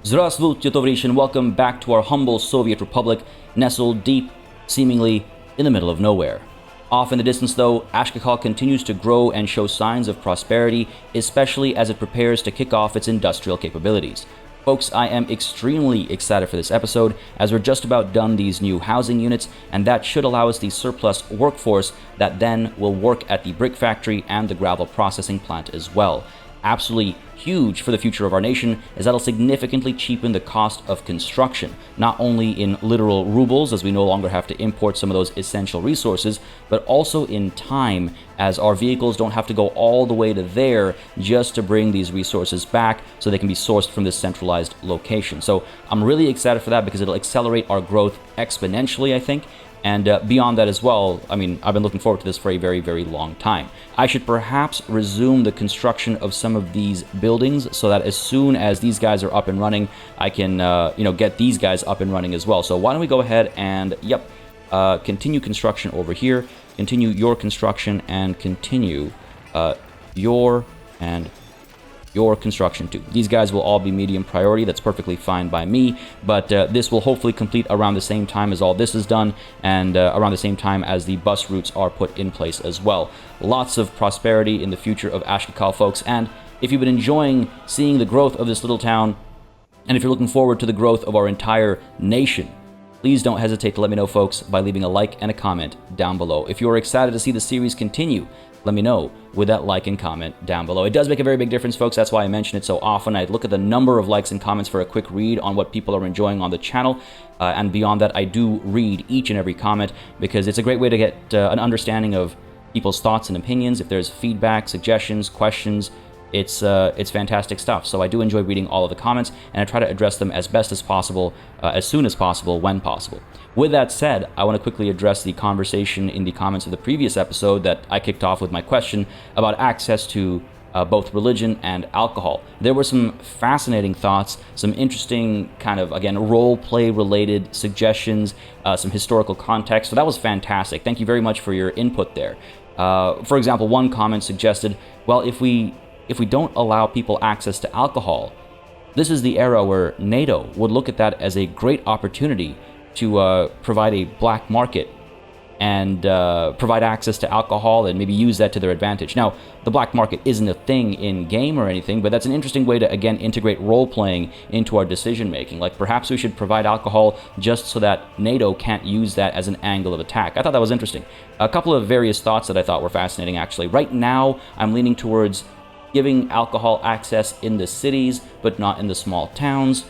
Здравствуйте, товарищи, and welcome back to our humble Soviet Republic, nestled deep, seemingly, in the middle of nowhere. Off in the distance, though, Ashkakal continues to grow and show signs of prosperity, especially as it prepares to kick off its industrial capabilities. Folks, I am extremely excited for this episode, as we're just about done these new housing units, and that should allow us the surplus workforce that then will work at the brick factory and the gravel processing plant as well. Absolutely huge for the future of our nation, as that'll significantly cheapen the cost of construction, not only in literal rubles, as we no longer have to import some of those essential resources, but also in time, as our vehicles don't have to go all the way to there just to bring these resources back so they can be sourced from this centralized location. So I'm really excited for that because it'll accelerate our growth exponentially, I think. And beyond that as well, I mean, I've been looking forward to this for a very, very long time. I should perhaps resume the construction of some of these buildings so that as soon as these guys are up and running, I can, get these guys up and running as well. So why don't we go ahead and, continue construction over here, continue your construction, and continue your construction too. These guys will all be medium priority. That's perfectly fine by me, but this will hopefully complete around the same time as all this is done, and around the same time as the bus routes are put in place as well. Lots of prosperity in the future of Ashkakal, folks, and if you've been enjoying seeing the growth of this little town, and if you're looking forward to the growth of our entire nation, please don't hesitate to let me know, folks, by leaving a like and a comment down below. If you're excited to see the series continue, let me know with that like and comment down below. It does make a very big difference, folks. That's why I mention it so often. I look at the number of likes and comments for a quick read on what people are enjoying on the channel. And beyond that, I do read each and every comment because it's a great way to get an understanding of people's thoughts and opinions. If there's feedback, suggestions, questions, it's fantastic stuff. So I do enjoy reading all of the comments, and I try to address them as best as possible, as soon as possible, when possible. With that said, I want to quickly address the conversation in the comments of the previous episode that I kicked off with my question about access to both religion and alcohol. There were some fascinating thoughts, some interesting kind of, again, role-play related suggestions, some historical context. So that was fantastic. Thank you very much for your input there. For example, one comment suggested, well, if we don't allow people access to alcohol, this is the era where NATO would look at that as a great opportunity to provide a black market and provide access to alcohol and maybe use that to their advantage. Now, the black market isn't a thing in-game or anything, but that's an interesting way to, again, integrate role-playing into our decision-making. Like, perhaps we should provide alcohol just so that NATO can't use that as an angle of attack. I thought that was interesting. A couple of various thoughts that I thought were fascinating, actually. Right now, I'm leaning towards giving alcohol access in the cities, but not in the small towns,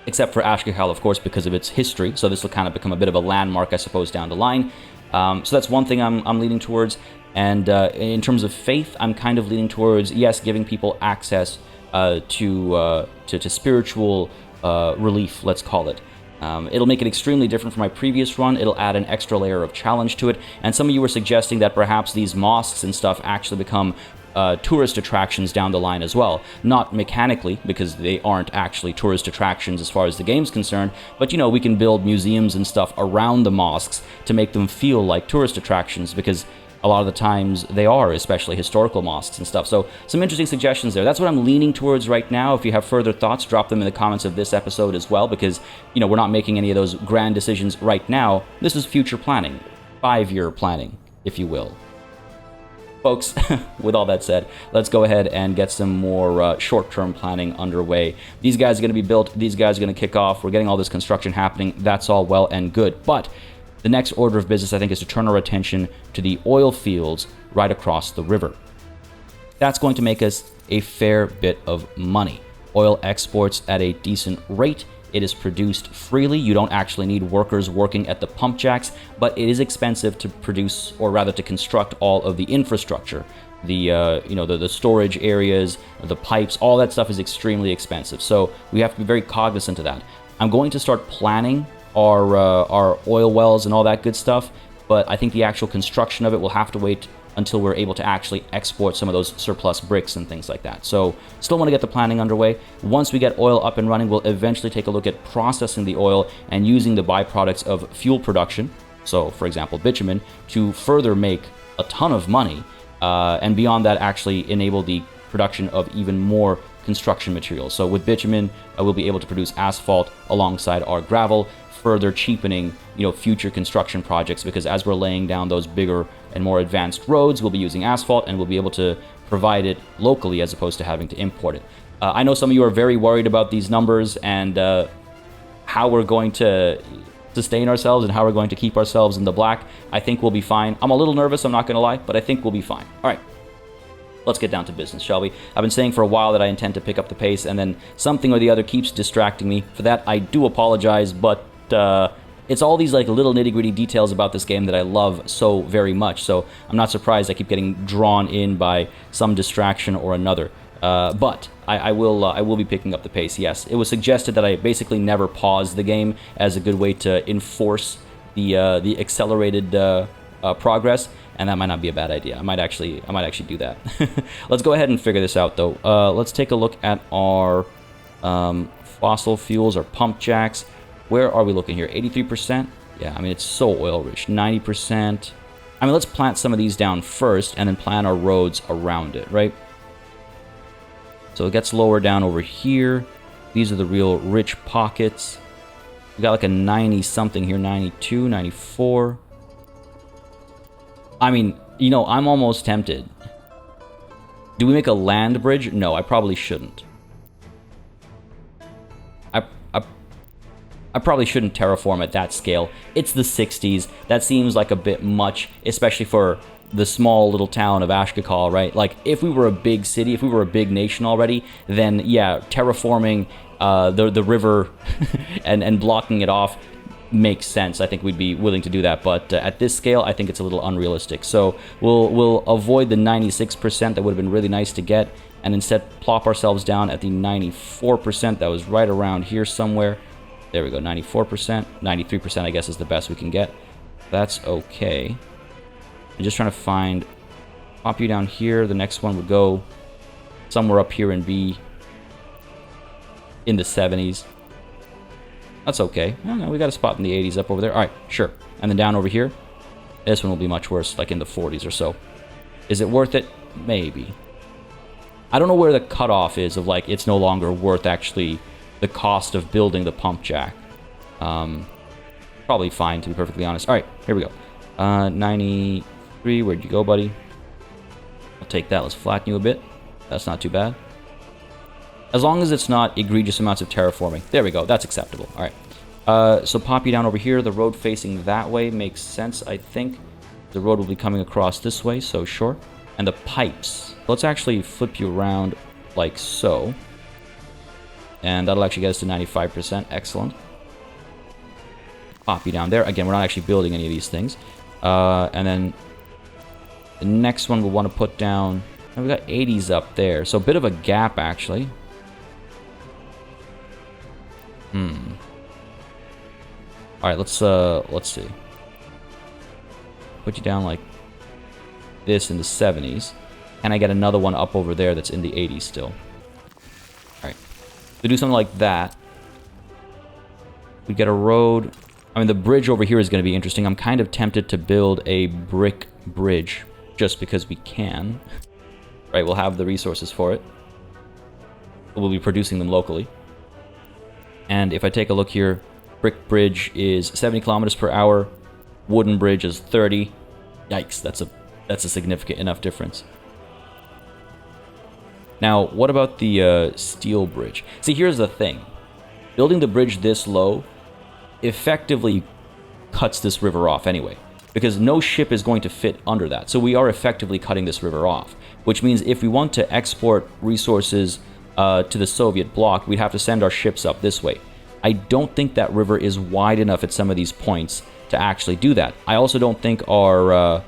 except for Ashkakal, of course, because of its history. So this will kind of become a bit of a landmark, I suppose, down the line. So that's one thing I'm leaning towards. And in terms of faith, I'm kind of leaning towards, yes, giving people access to spiritual relief, let's call it. It'll make it extremely different from my previous run. It'll add an extra layer of challenge to it. And some of you were suggesting that perhaps these mosques and stuff actually become tourist attractions down the line as well. Not mechanically, because they aren't actually tourist attractions as far as the game's concerned, but we can build museums and stuff around the mosques to make them feel like tourist attractions, because a lot of the times they are, especially historical mosques and stuff. So some interesting suggestions there. That's what I'm leaning towards right now. If you have further thoughts, drop them in the comments of this episode as well, because we're not making any of those grand decisions right now. This is future planning, 5-year planning, if you will. Folks, with all that said, let's go ahead and get some more short-term planning underway. These guys are going to be built. These guys are going to kick off. We're getting all this construction happening. That's all well and good. But the next order of business, I think, is to turn our attention to the oil fields right across the river. That's going to make us a fair bit of money. Oil exports at a decent rate. It is produced freely. You don't actually need workers working at the pump jacks, but it is expensive to produce, or rather to construct, all of the infrastructure. The storage areas, the pipes, all that stuff is extremely expensive. So we have to be very cognizant of that. I'm going to start planning our oil wells and all that good stuff, but I think the actual construction of it will have to wait until we're able to actually export some of those surplus bricks and things like that. So still want to get the planning underway. Once we get oil up and running, we'll eventually take a look at processing the oil and using the byproducts of fuel production, so for example bitumen, to further make a ton of money, and beyond that actually enable the production of even more construction materials. So with bitumen, we'll be able to produce asphalt alongside our gravel, further cheapening, future construction projects, because as we're laying down those bigger and more advanced roads, we'll be using asphalt and we'll be able to provide it locally as opposed to having to import it. I know some of you are very worried about these numbers and how we're going to sustain ourselves and how we're going to keep ourselves in the black. I think we'll be fine. I'm a little nervous, I'm not going to lie, but I think we'll be fine. All right. Let's get down to business, shall we? I've been saying for a while that I intend to pick up the pace, and then something or the other keeps distracting me. For that, I do apologize, but it's all these like little nitty-gritty details about this game that I love so very much, so I'm not surprised I keep getting drawn in by some distraction or another. But I will be picking up the pace, yes. It was suggested that I basically never pause the game as a good way to enforce the accelerated progress, and that might not be a bad idea. I might actually do that. Let's go ahead and figure this out, though. Let's take a look at our fossil fuels, our pump jacks. Where are we looking here? 83%? Yeah, I mean, it's so oil-rich. 90%. I mean, let's plant some of these down first and then plan our roads around it, right? So it gets lower down over here. These are the real rich pockets. We got like a 90-something here, 92, 94. I mean, I'm almost tempted. Do we make a land bridge? No, I probably shouldn't. I probably shouldn't terraform at that scale. It's the 60s. That seems like a bit much, especially for the small little town of Ashkakal, right? Like, if we were a big city, if we were a big nation already, then yeah, terraforming the river and blocking it off makes sense. I think we'd be willing to do that, but at this scale, I think it's a little unrealistic. So we'll avoid the 96% that would have been really nice to get, and instead plop ourselves down at the 94% that was right around here somewhere. There we go, 94%. 93%, I guess, is the best we can get. That's okay. I'm just trying to find... Pop you down here. The next one would go somewhere up here and be in the 70s. That's okay. Oh, no, we got a spot in the 80s up over there. All right, sure. And then down over here, this one will be much worse, like in the 40s or so. Is it worth it? Maybe. I don't know where the cutoff is of, like, it's no longer worth actually the cost of building the pump jack. Probably fine, to be perfectly honest. All right, here we go. 93, where'd you go, buddy? I'll take that. Let's flatten you a bit. That's not too bad. As long as it's not egregious amounts of terraforming. There we go. That's acceptable. All right. So pop you down over here. The road facing that way makes sense, I think. The road will be coming across this way, so sure. And the pipes. Let's actually flip you around like so. And that'll actually get us to 95%. Excellent. Pop you down there. Again, we're not actually building any of these things. And then the next one we'll want to put down... And we got 80s up there. So a bit of a gap, actually. Alright, let's see. Put you down like this in the 70s. And I get another one up over there that's in the 80s still. Alright. To do something like that, we get a road. I mean, the bridge over here is going to be interesting. I'm kind of tempted to build a brick bridge just because we can. Right, we'll have the resources for it. We'll be producing them locally. And if I take a look here, brick bridge is 70 kilometers per hour. Wooden bridge is 30. Yikes, that's a significant enough difference. Now, what about the steel bridge? See, here's the thing. Building the bridge this low effectively cuts this river off anyway, because no ship is going to fit under that. So we are effectively cutting this river off, which means if we want to export resources to the Soviet bloc, we'd have to send our ships up this way. I don't think that river is wide enough at some of these points to actually do that. I also don't think our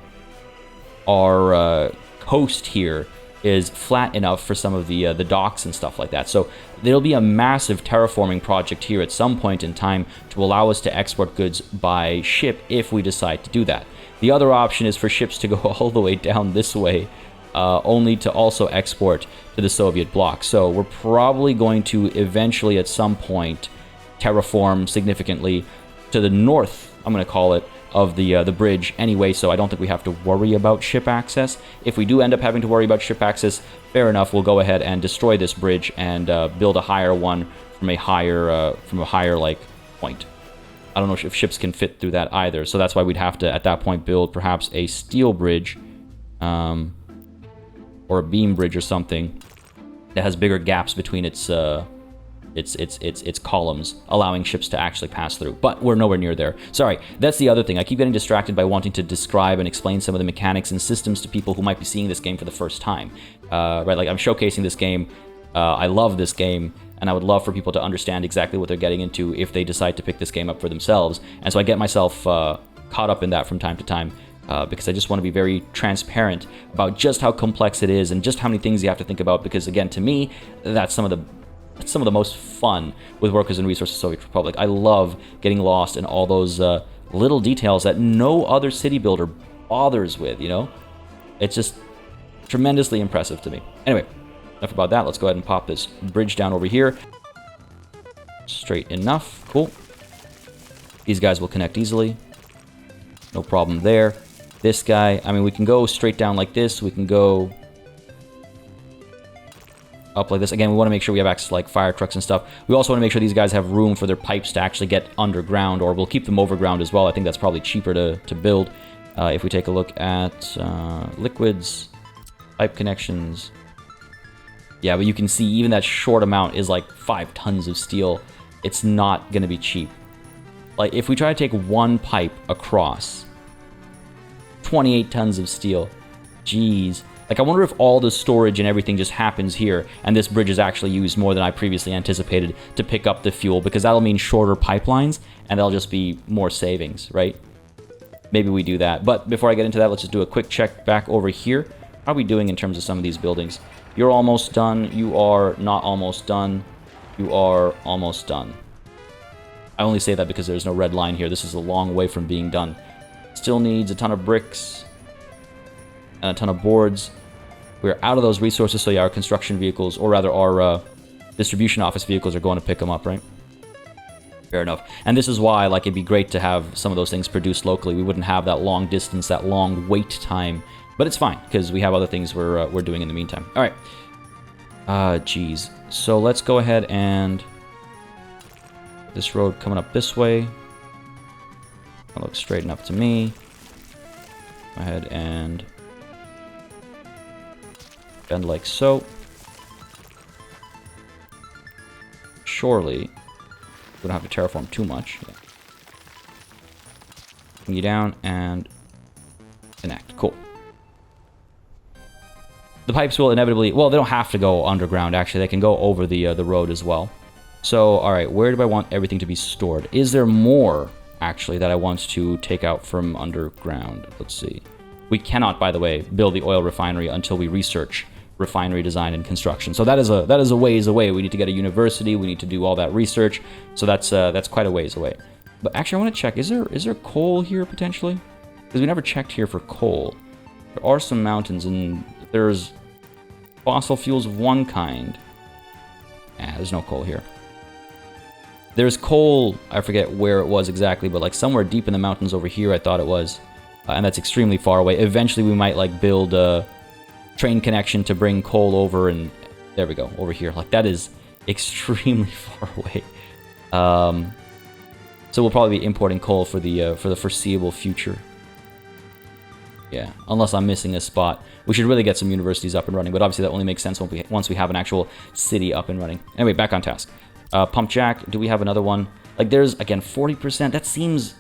coast here is flat enough for some of the docks and stuff like that. So there'll be a massive terraforming project here at some point in time to allow us to export goods by ship if we decide to do that. The other option is for ships to go all the way down this way, only to also export to the Soviet bloc. So we're probably going to eventually at some point terraform significantly to the north, I'm going to call it, of the bridge anyway, so I don't think we have to worry about ship access. If we do end up having to worry about ship access, fair enough, we'll go ahead and destroy this bridge and build a higher one from a higher like point. I don't know if ships can fit through that either, so that's why we'd have to at that point build perhaps a steel bridge, or a beam bridge or something that has bigger gaps between its columns, allowing ships to actually pass through. But we're nowhere near there. Sorry, that's the other thing. I keep getting distracted by wanting to describe and explain some of the mechanics and systems to people who might be seeing this game for the first time. Right, like I'm showcasing this game. I love this game, and I would love for people to understand exactly what they're getting into if they decide to pick this game up for themselves. And so I get myself caught up in that from time to time. Because I just want to be very transparent about just how complex it is and just how many things you have to think about. Because again, to me, that's some of the most fun with Workers and Resources Soviet Republic. I love getting lost in all those little details that no other city builder bothers with. You know, it's just tremendously impressive to me. Anyway, enough about that. Let's go ahead and pop this bridge down over here. Straight enough. Cool. These guys will connect easily. No problem there. This guy, I mean, we can go straight down like this. We can go up like this. Again, we want to make sure we have access to like fire trucks and stuff. We also want to make sure these guys have room for their pipes to actually get underground, or we'll keep them overground as well. I think that's probably cheaper to build. If we take a look at liquids, pipe connections. Yeah, but you can see even that short amount is like 5 tons of steel. It's not going to be cheap. Like, if we try to take one pipe across, 28 tons of steel. Jeez. Like, I wonder if all the storage and everything just happens here, and this bridge is actually used more than I previously anticipated to pick up the fuel, because that'll mean shorter pipelines, and that'll just be more savings, right? Maybe we do that. But before I get into that, let's just do a quick check back over here. How are we doing in terms of some of these buildings? You're almost done. You are not almost done. You are almost done. I only say that because there's no red line here. This is a long way from being done. Still needs a ton of bricks and a ton of boards. We're out of those resources, so yeah, our construction vehicles, or rather our distribution office vehicles, are going to pick them up, right? Fair enough. And this is why, like, it'd be great to have some of those things produced locally. We wouldn't have that long distance, that long wait time. But it's fine, because we have other things we're doing in the meantime. All right. Geez. So let's go ahead and... this road coming up this way. That looks straight enough to me. Go ahead and bend like so. Surely we don't have to terraform too much. Yeah. Bring you down and connect. Cool. The pipes will inevitably... well, they don't have to go underground, actually. They can go over the road as well. So, alright, where do I want everything to be stored? Is there more, actually, that I want to take out from underground? Let's see. We cannot, by the way, build the oil refinery until we research refinery design and construction. So that is a ways away. We need to get a university. We need to do all that research. So that's quite a ways away. But actually, I want to check. Is there coal here, potentially? Because we never checked here for coal. There are some mountains, and there's fossil fuels of one kind. There's no coal here. There's coal, I forget where it was exactly, but like somewhere deep in the mountains over here, I thought it was. And that's extremely far away. Eventually, we might like build a train connection to bring coal over, and there we go, over here. Like, that is extremely far away. So we'll probably be importing coal for the foreseeable future. Yeah, unless I'm missing a spot. We should really get some universities up and running, but obviously that only makes sense once we have an actual city up and running. Anyway, back on task. Pump jack, do we have another one? Like, there's, again, 40%. That seems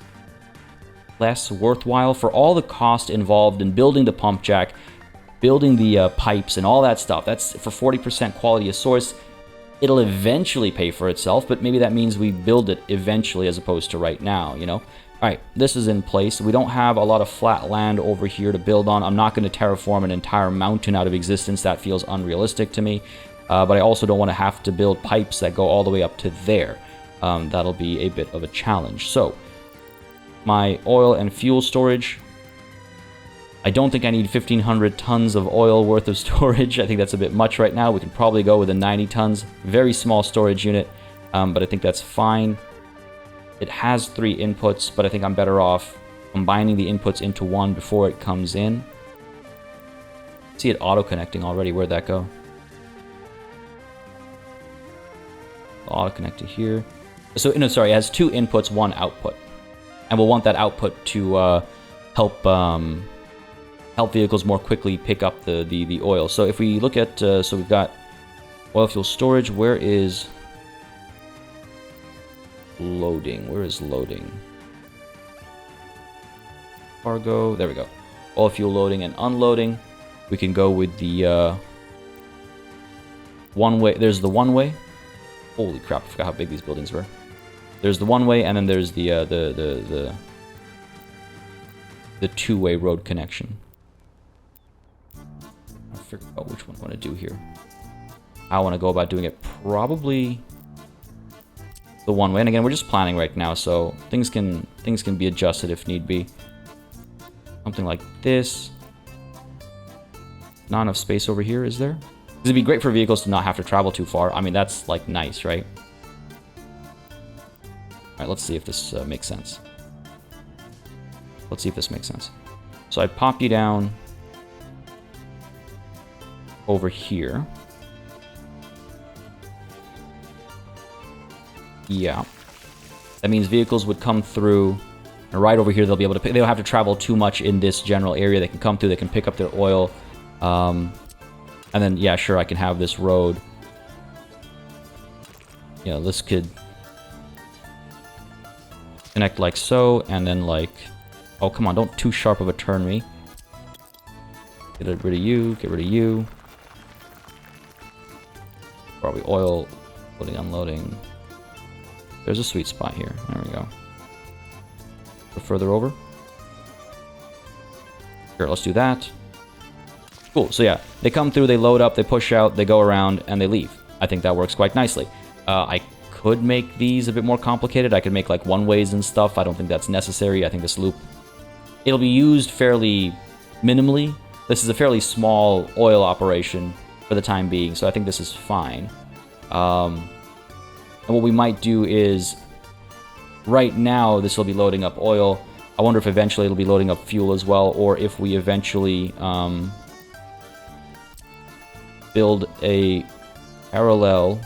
less worthwhile for all the cost involved in building the pump jack, building the pipes and all that stuff. That's for 40% quality of source. It'll eventually pay for itself, but maybe that means we build it eventually as opposed to right now, you know? All right, this is in place. We don't have a lot of flat land over here to build on. I'm not going to terraform an entire mountain out of existence. That feels unrealistic to me. But I also don't want to have to build pipes that go all the way up to there. That'll be a bit of a challenge. So, my oil and fuel storage. I don't think I need 1,500 tons of oil worth of storage. I think that's a bit much right now. We can probably go with a 90 tons. Very small storage unit, but I think that's fine. It has 3 inputs, but I think I'm better off combining the inputs into one before it comes in. See it auto-connecting already. Where'd that go? Auto-connect to here. So, no, sorry, it has 2 inputs, 1 output. And we'll want that output to help vehicles more quickly pick up the oil. So if we look at, so we've got oil fuel storage. Where is loading? Where is loading? Cargo, there we go. Oil fuel loading and unloading. We can go with the one-way. There's the one-way. Holy crap, I forgot how big these buildings were. There's the one-way, and then there's the two-way road connection. I'll figure out which one I want to do here. I want to go about doing it probably the one-way. And again, we're just planning right now, so things can be adjusted if need be. Something like this. Not enough space over here, is there? This would be great for vehicles to not have to travel too far. I mean, that's like nice, right? Alright, let's see if this makes sense. Let's see if this makes sense. So I pop you down over here. Yeah. That means vehicles would come through, and right over here they'll be able to pick, they don't have to travel too much in this general area. They can come through, they can pick up their oil. And then, yeah, sure, I can have this road. You know, this could connect like so, and then like, oh, come on, don't too sharp of a turn me. Get rid of you, get rid of you. Probably oil, loading, unloading. There's a sweet spot here. There we go. Go further over. Sure, let's do that. Cool, so yeah, they come through, they load up, they push out, they go around, and they leave. I think that works quite nicely. I could make these a bit more complicated. I could make like one-ways and stuff. I don't think that's necessary. I think this loop, it'll be used fairly minimally. This is a fairly small oil operation for the time being, so I think this is fine. And what we might do is, right now, this will be loading up oil. I wonder if eventually it'll be loading up fuel as well, or if we eventually build a parallel,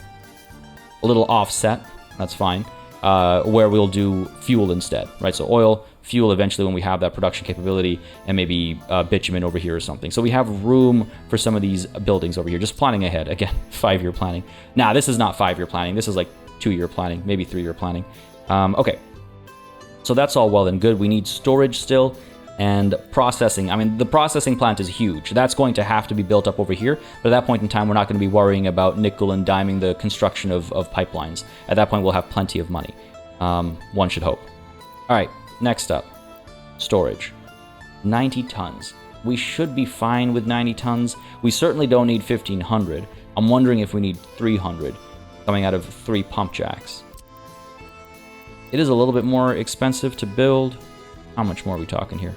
a little offset, that's fine, where we'll do fuel instead, right? So oil, fuel eventually when we have that production capability, and maybe bitumen over here or something. So we have room for some of these buildings over here, just planning ahead. Again, 5-year planning. Nah, this is not 5-year planning. This is like 2-year planning, maybe 3-year planning. Okay, so that's all well and good. We need storage still. And processing. I mean, the processing plant is huge. That's going to have to be built up over here. But at that point in time, we're not going to be worrying about nickel and diming the construction of pipelines. At that point, we'll have plenty of money. One should hope. All right, next up. Storage. 90 tons. We should be fine with 90 tons. We certainly don't need 1,500. I'm wondering if we need 300 coming out of 3 pump jacks. It is a little bit more expensive to build. How much more are we talking here?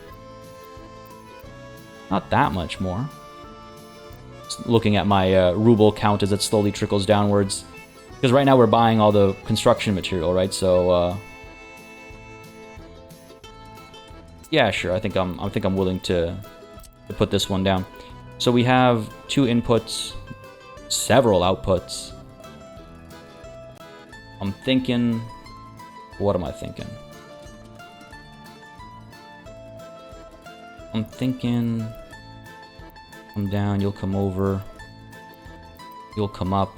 Not that much more. Just looking at my ruble count as it slowly trickles downwards. Because right now we're buying all the construction material, right? So, yeah, sure. I think I'm willing to put this one down. So we have 2 inputs, several outputs. I'm thinking. What am I thinking? I'm thinking, come down, you'll come over, you'll come up.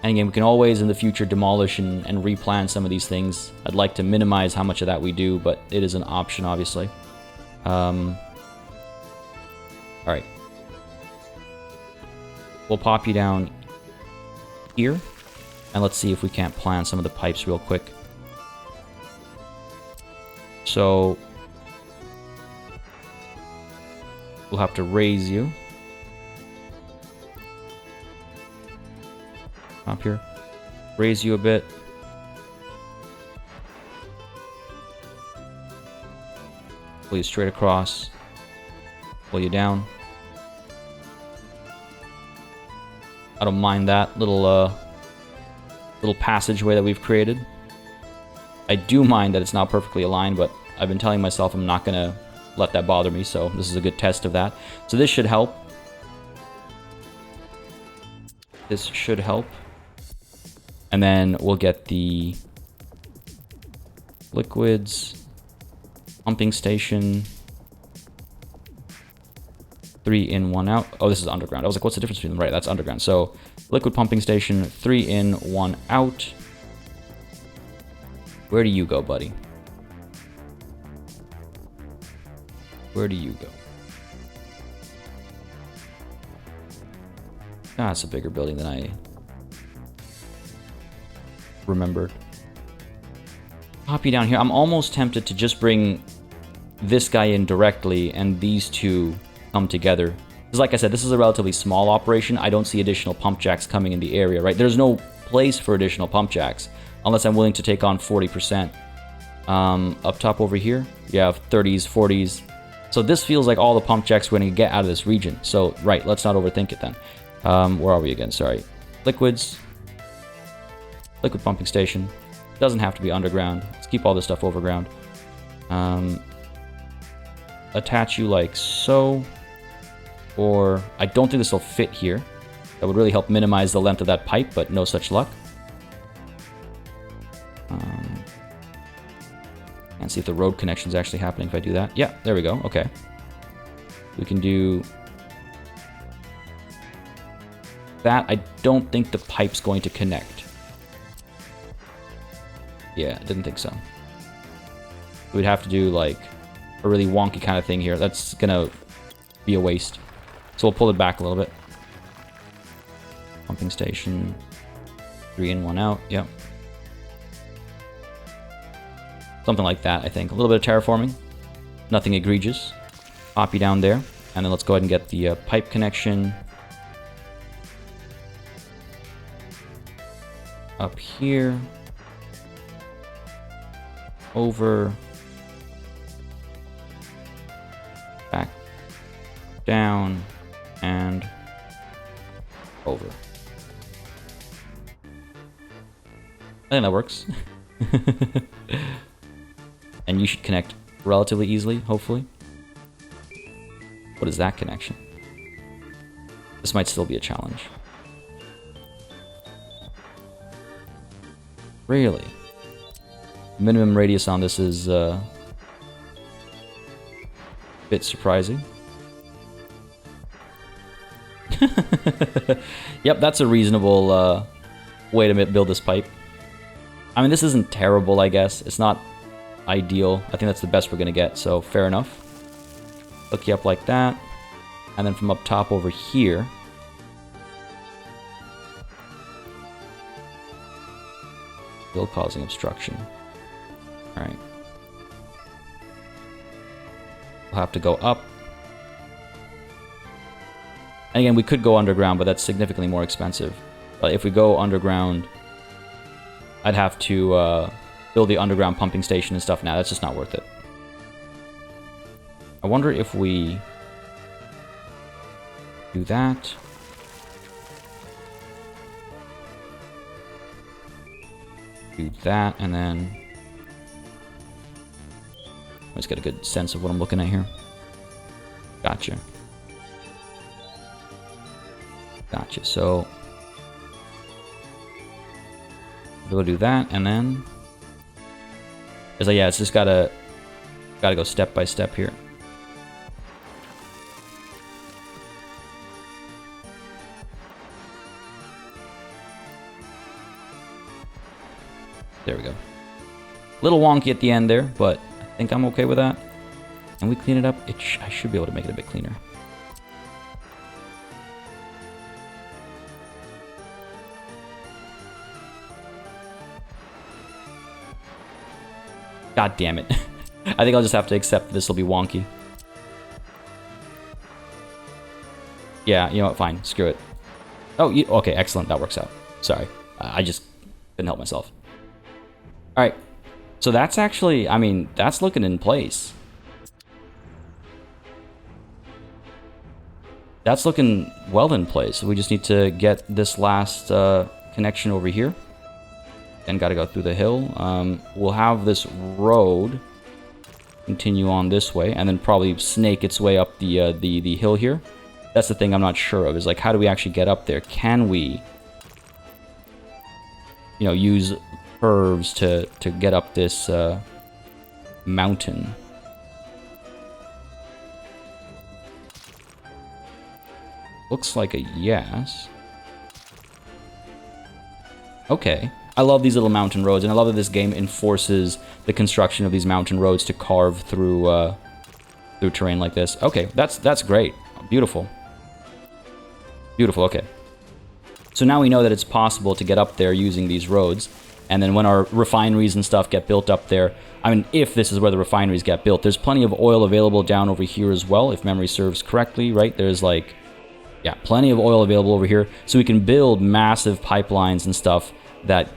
And again, we can always in the future demolish and replan some of these things. I'd like to minimize how much of that we do, but it is an option, obviously. Alright. We'll pop you down here, and let's see if we can't plan some of the pipes real quick. So we'll have to raise you. Up here. Raise you a bit. Pull you straight across. Pull you down. I don't mind that little passageway that we've created. I do mind that it's not perfectly aligned, but I've been telling myself I'm not going to let that bother me, so this is a good test of that. So this should help. This should help. And then we'll get the liquids, pumping station, 3 in, 1 out. Oh, this is underground. I was like, what's the difference between them? Right, that's underground. So liquid pumping station, 3 in, 1 out. Where do you go, buddy? Where do you go? Ah, it's a bigger building than I remembered. Copy down here. I'm almost tempted to just bring this guy in directly and these two come together. Because like I said, this is a relatively small operation. I don't see additional pump jacks coming in the area, right? There's no place for additional pump jacks unless I'm willing to take on 40%. Up top over here, you have 30s, 40s. So this feels like all the pump jacks we're going to get out of this region. So, right, let's not overthink it then. Where are we again? Sorry. Liquids. Liquid pumping station. Doesn't have to be underground. Let's keep all this stuff overground. Attach you like so. Or, I don't think this will fit here. That would really help minimize the length of that pipe, but no such luck. And see if the road connection is actually happening if I do that. Yeah, there we go. Okay. We can do that. I don't think the pipe's going to connect. Yeah, didn't think so. We'd have to do like a really wonky kind of thing here. That's gonna be a waste. So we'll pull it back a little bit. Pumping station. 3 in, 1 out. Yep. Something like that, I think. A little bit of terraforming. Nothing egregious. Copy down there. And then let's go ahead and get the pipe connection. Up here. Over. Back. Down. And over. I think that works. And you should connect relatively easily, hopefully. What is that connection? This might still be a challenge. Really? Minimum radius on this is a bit surprising. Yep, that's a reasonable way to build this pipe. I mean, this isn't terrible, I guess. It's not ideal. I think that's the best we're gonna get, so fair enough. Hook you up like that. And then from up top over here, still causing obstruction. Alright. We'll have to go up. And again, we could go underground, but that's significantly more expensive. But if we go underground, I'd have to build the underground pumping station and stuff now. That's just not worth it. I wonder if we do that. Do that, and then let's get a good sense of what I'm looking at here. Gotcha. Gotcha. So we'll do that, and then it's like, yeah, it's just gotta go step by step here. There we go. Little wonky at the end there, but I think I'm okay with that. And we clean it up. I should be able to make it a bit cleaner. God damn it. I think I'll just have to accept this will be wonky. Yeah, you know what? Fine. Screw it. Oh, okay. Excellent. That works out. Sorry. I just couldn't help myself. All right. So that's actually, I mean, that's looking in place. That's looking well in place. We just need to get this last connection over here. and got to go through the hill. We'll have this road continue on this way, and then probably snake its way up the hill here. That's the thing I'm not sure of, is like, how do we actually get up there? Can we, you know, use curves to get up this mountain? Looks like a yes. Okay. I love these little mountain roads, and I love that this game enforces the construction of these mountain roads to carve through through terrain like this. Okay, that's great. Beautiful. Beautiful, okay. So now we know that it's possible to get up there using these roads, and then when our refineries and stuff get built up there, I mean, if this is where the refineries get built, there's plenty of oil available down over here as well, if memory serves correctly, right? There's like, yeah, plenty of oil available over here, so we can build massive pipelines and stuff that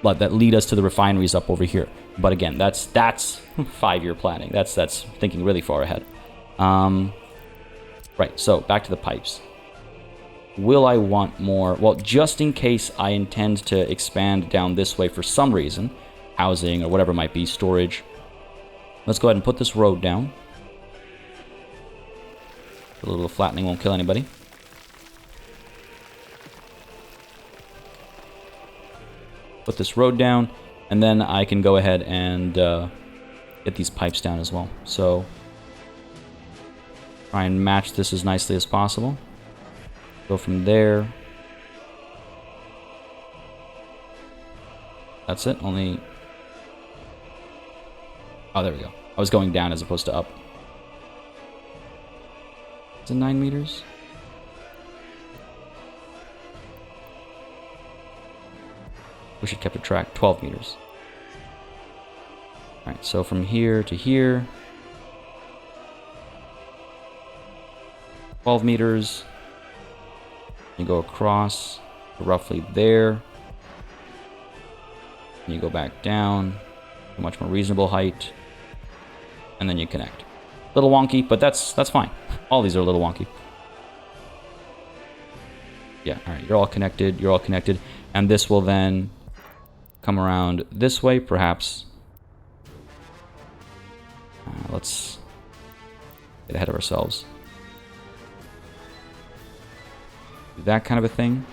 lead us to the refineries up over here. But again, that's 5-year planning. That's thinking really far ahead. Right, so back to the pipes. Will I want more? Well, just in case I intend to expand down this way for some reason, housing or whatever it might be, storage, let's go ahead and put this road down. A little flattening won't kill anybody. Put this road down, and then I can go ahead and get these pipes down as well. So try and match this as nicely as possible. Go from there. That's it, only... Oh, there we go. I was going down as opposed to up. Is it 9 meters? Wish it kept a track. 12 meters. Alright, so from here to here. 12 meters. You go across to roughly there. And you go back down. A much more reasonable height. And then you connect. A little wonky, but that's fine. All these are a little wonky. Yeah, alright, you're all connected, you're all connected. And this will then come around this way, perhaps. Let's get ahead of ourselves. Do that kind of a thing.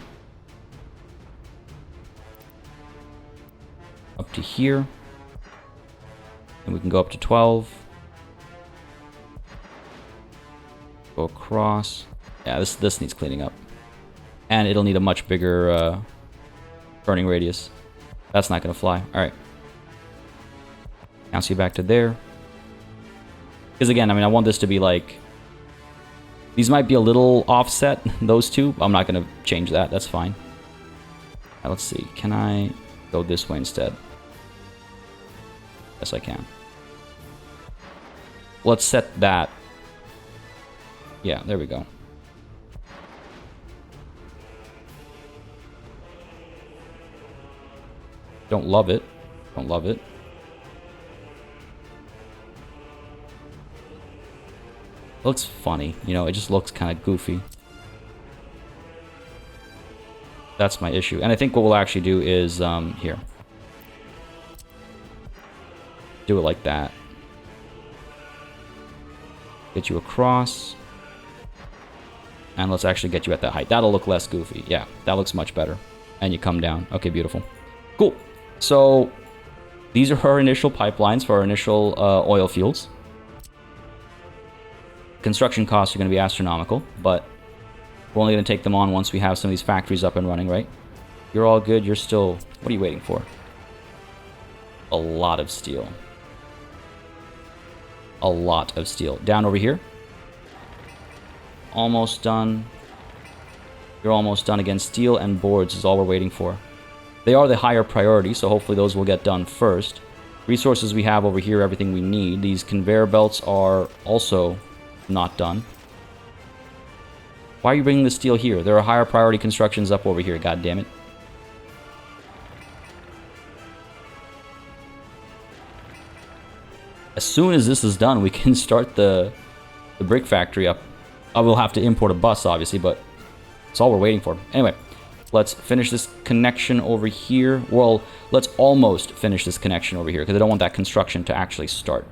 Up to here. And we can go up to 12. Go across. Yeah, this needs cleaning up. And it'll need a much bigger burning radius. That's not going to fly. Alright. Now see back to there. Because again, I mean, I want this to be like... These might be a little offset, those two. I'm not going to change that. That's fine. Now, let's see. Can I go this way instead? Yes, I can. Let's set that. Yeah, there we go. Don't love it. Don't love it. It looks funny, you know, it just looks kind of goofy. That's my issue. And I think what we'll actually do is, here. Do it like that. Get you across. And let's actually get you at that height. That'll look less goofy. Yeah, that looks much better. And you come down. Okay, beautiful. Cool. So, these are our initial pipelines for our initial oil fields. Construction costs are going to be astronomical, but we're only going to take them on once we have some of these factories up and running, right? You're all good. You're still... What are you waiting for? A lot of steel. A lot of steel. Down over here. Almost done. You're almost done again. Steel and boards is all we're waiting for. They are the higher priority, so hopefully those will get done first. Resources we have over here, everything we need. These conveyor belts are also not done. Why are you bringing the steel here? There are higher priority constructions up over here, god damn it. As soon as this is done, we can start the brick factory up. I will have to import a bus, obviously, but it's all we're waiting for. Anyway, Let's finish this connection over here. Well, let's almost finish this connection over here, because I don't want that construction to actually start.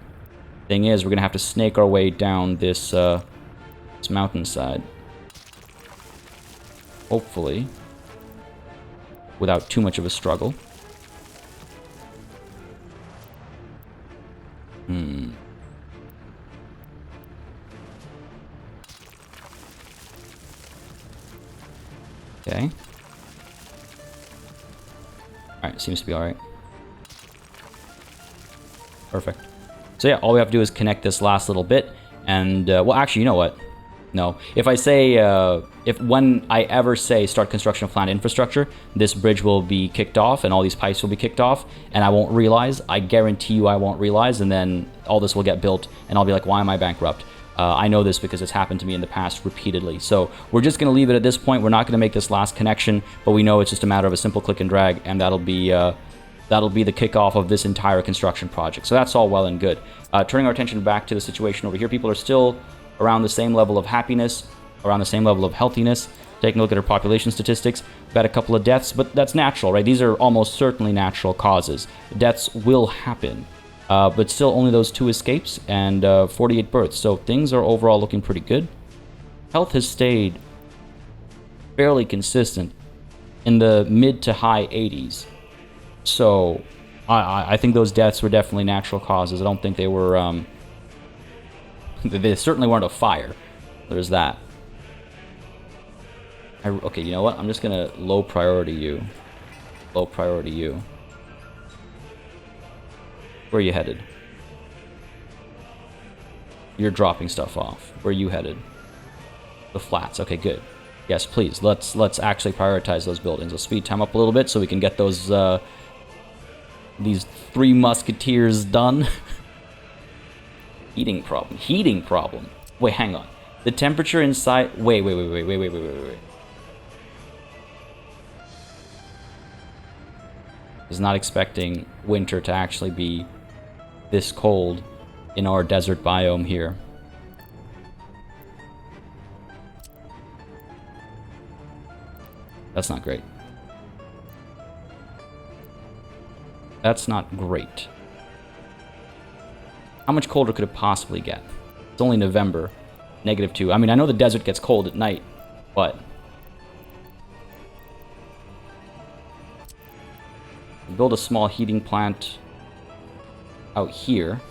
Thing is, we're going to have to snake our way down this, this mountainside. Hopefully. Without too much of a struggle. Okay. Alright, seems to be alright. Perfect. So yeah, all we have to do is connect this last little bit, and, well, actually, you know what? No. If I say, when I ever say start construction of plant infrastructure, this bridge will be kicked off, and all these pipes will be kicked off, and I won't realize. I guarantee you I won't realize, and then all this will get built, and I'll be like, why am I bankrupt? I know this because it's happened to me in the past repeatedly. So we're just going to leave it at this point. We're not going to make this last connection, but we know it's just a matter of a simple click and drag, and that'll be the kickoff of this entire construction project. So that's all well and good. Turning our attention back to the situation over here, people are still around the same level of happiness, around the same level of healthiness. Taking a look at our population statistics, we've had a couple of deaths, but that's natural, right? These are almost certainly natural causes. Deaths will happen. But still only those 2 escapes and 48 births. So things are overall looking pretty good. Health has stayed fairly consistent in the mid to high 80s. So I think those deaths were definitely natural causes. I don't think they were... they certainly weren't a fire. There's that. Okay, you know what? I'm just going to low priority you. Low priority you. Where are you headed? You're dropping stuff off. Where are you headed? The flats. Okay, good. Yes, please. Let's actually prioritize those buildings. Let's speed time up a little bit so we can get those these 3 musketeers done. Heating problem. Heating problem. Wait, hang on. The temperature inside. Wait. I was not expecting winter to actually be this cold in our desert biome here. That's not great. That's not great. How much colder could it possibly get? It's only November. -2. I mean, I know the desert gets cold at night, but... build a small heating plant out here.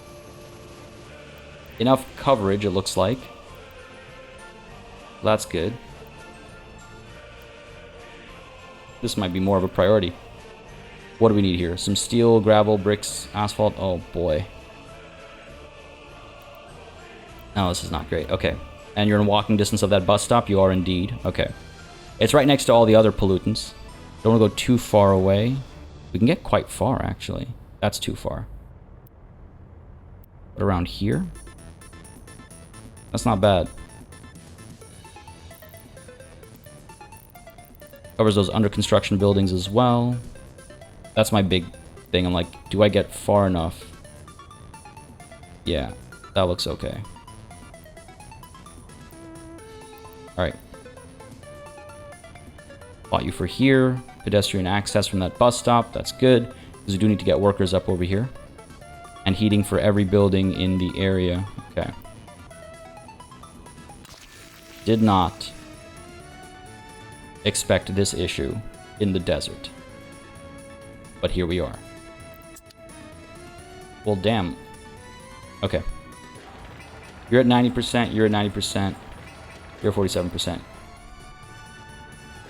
Enough coverage, it looks like. That's good. This might be more of a priority. What do we need here? Some steel, gravel, bricks, asphalt. Oh boy. No, this is not great. Okay. And you're in walking distance of that bus stop? You are indeed. Okay. It's right next to all the other pollutants. Don't want to go too far away. We can get quite far, actually. That's too far. But around here? That's not bad. Covers those under construction buildings as well. That's my big thing. I'm like, do I get far enough? Yeah, that looks okay. Alright. Plot you for here. Pedestrian access from that bus stop. That's good. Because we do need to get workers up over here. And heating for every building in the area. Okay. Did not expect this issue in the desert. But here we are. Well, damn. Okay. You're at 90%, you're at 90%, you're 47%.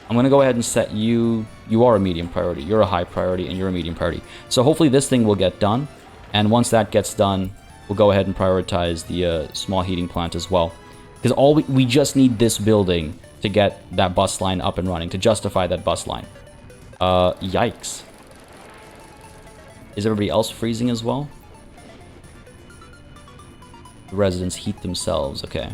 I'm going to go ahead and set you... You are a medium priority, you're a high priority, and you're a medium priority. So hopefully this thing will get done. And once that gets done, we'll go ahead and prioritize the small heating plant as well. Because all we just need this building to get that bus line up and running, to justify that bus line. Yikes. Is everybody else freezing as well? The residents heat themselves, okay.